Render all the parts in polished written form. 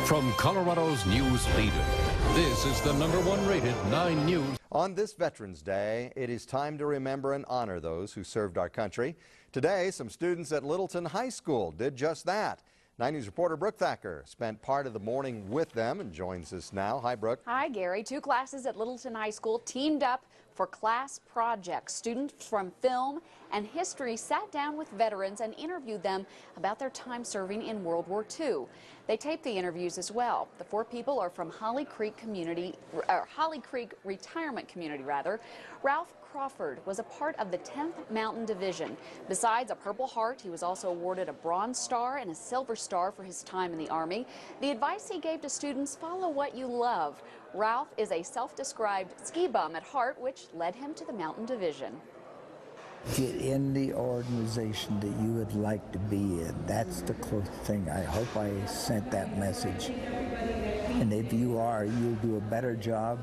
From Colorado's news leader, this is the #1 rated 9 News. On this Veterans Day, it is time to remember and honor those who served our country. Today, some students at Littleton High School did just that. 9 News reporter Brooke Thacker spent part of the morning with them and joins us now. Hi, Brooke. Hi, Gary. 2 classes at Littleton High School teamed up for class projects. Students from film and history sat down with veterans and interviewed them about their time serving in World War II. They taped the interviews as well. The 4 people are from Holly Creek Retirement Community, Ralph Crawford was a part of the 10th Mountain Division. Besides a Purple Heart, he was also awarded a Bronze Star and a Silver Star for his time in the Army. The advice he gave to students: follow what you love. Ralph is a self-described ski bum at heart, which led him to the Mountain Division. Get in the organization that you would like to be in. That's the close thing. I hope I sent that message. And if you are, you'll do a better job.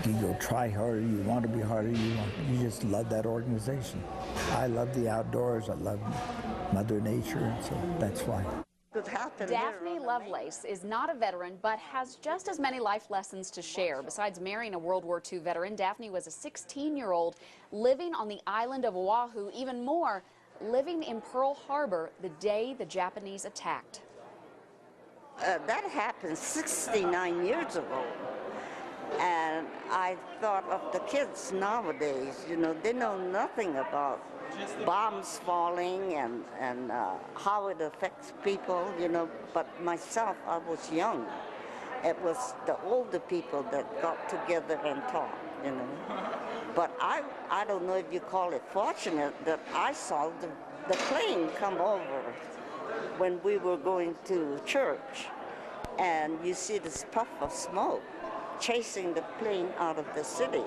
You'll try harder, you want to be harder, you just love that organization. I love the outdoors, I love Mother Nature, so that's why. Daphne Lovelace is not a veteran, but has just as many life lessons to share. Besides marrying a World War II veteran, Daphne was a 16-year-old living on the island of Oahu, even more, living in Pearl Harbor the day the Japanese attacked. That happened 69 years ago. And I thought of the kids nowadays, you know, they know nothing about bombs falling and how it affects people, you know. But myself, I was young. It was the older people that got together and talked, you know. But I don't know if you call it fortunate that I saw the plane come over when we were going to church. And you see this puff of smoke chasing the plane out of the city.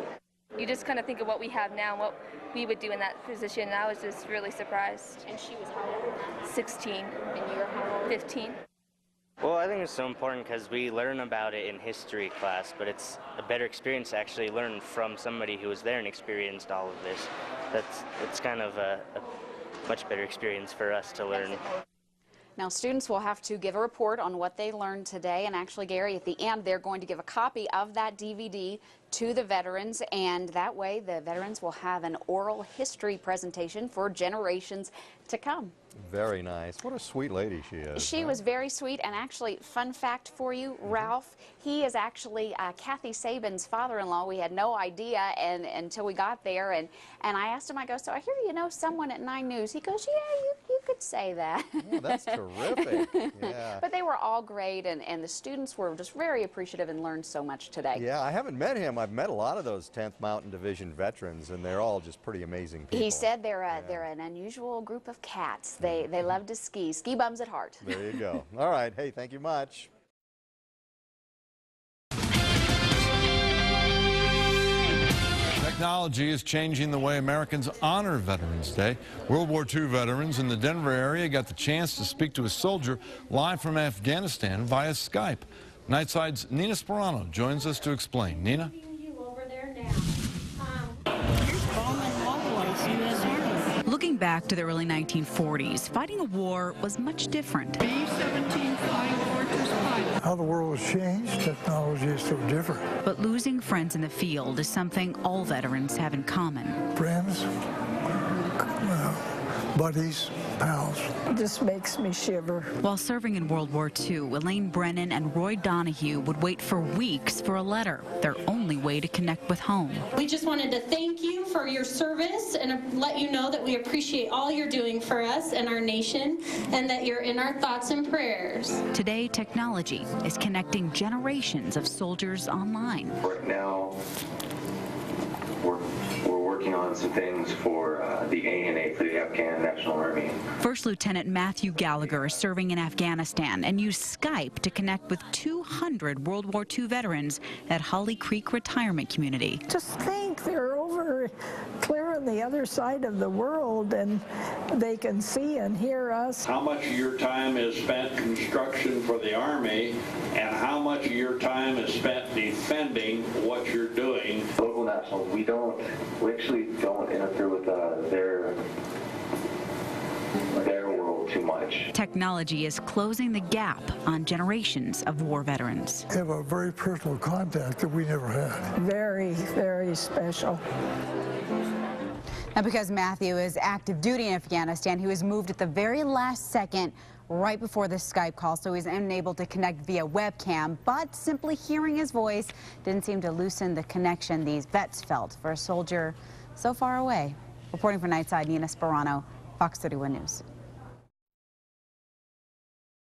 You just kind of think of what we have now, what we would do in that position, and I was just really surprised. And she was how old? 16. And you were how old? 15. Well, I think it's so important because we learn about it in history class, but it's a better experience to actually learn from somebody who was there and experienced all of this. It's kind of a much better experience for us to learn. Now, students will have to give a report on what they learned today, and actually, Gary, at the end, they're going to give a copy of that DVD to the veterans, and that way the veterans will have an oral history presentation for generations to come. Very nice. What a sweet lady she is. She was very sweet, and actually, fun fact for you, Ralph, he is actually Kathy Sabin's father-in-law. We had no idea until we got there, and I asked him, I go, so I hear you know someone at 9 News. He goes, yeah, you could say that. Oh, that's terrific. Yeah. But they were all great, and the students were just very appreciative and learned so much today. Yeah, I haven't met him. I've met a lot of those 10th Mountain Division veterans, and they're all just pretty amazing people. He said they're an unusual group of cats. They love to ski. Ski bums at heart. There you go. All right. Hey, thank you much. Technology is changing the way Americans honor Veterans Day. World War II veterans in the Denver area got the chance to speak to a soldier live from Afghanistan via Skype. Nightside's Nina Sperano joins us to explain. Nina? Looking back to the early 1940s, fighting a war was much different. How the world has changed, technology is so different. But losing friends in the field is something all veterans have in common. Friends, buddies, pals. It just makes me shiver. While serving in World War II, Elaine Brennan and Roy Donahue would wait for weeks for a letter, their only way to connect with home. We just wanted to thank you for your service and let you know that we appreciate all you're doing for us and our nation, and that you're in our thoughts and prayers. Today, technology is connecting generations of soldiers online. Right now, we're working on some things for the ANA, for the Afghan National Army. First Lieutenant Matthew Gallagher is serving in Afghanistan and used Skype to connect with 200 World War II veterans at Holly Creek Retirement Community. Just think they're over clear on the other side of the world, and they can see and hear us. How much of your time is spent construction for the Army, and how much of your time is spent defending what you're doing? Local nationals, we actually don't interfere with their world too much. Technology is closing the gap on generations of war veterans. Have a very personal contact that we never had. Very, very special. Now, because Matthew is active duty in Afghanistan, he was moved at the very last second right before the Skype call, so he's unable to connect via webcam, but simply hearing his voice didn't seem to loosen the connection these vets felt for a soldier so far away. Reporting for Nightside, Nina Sperano, Fox 31 News.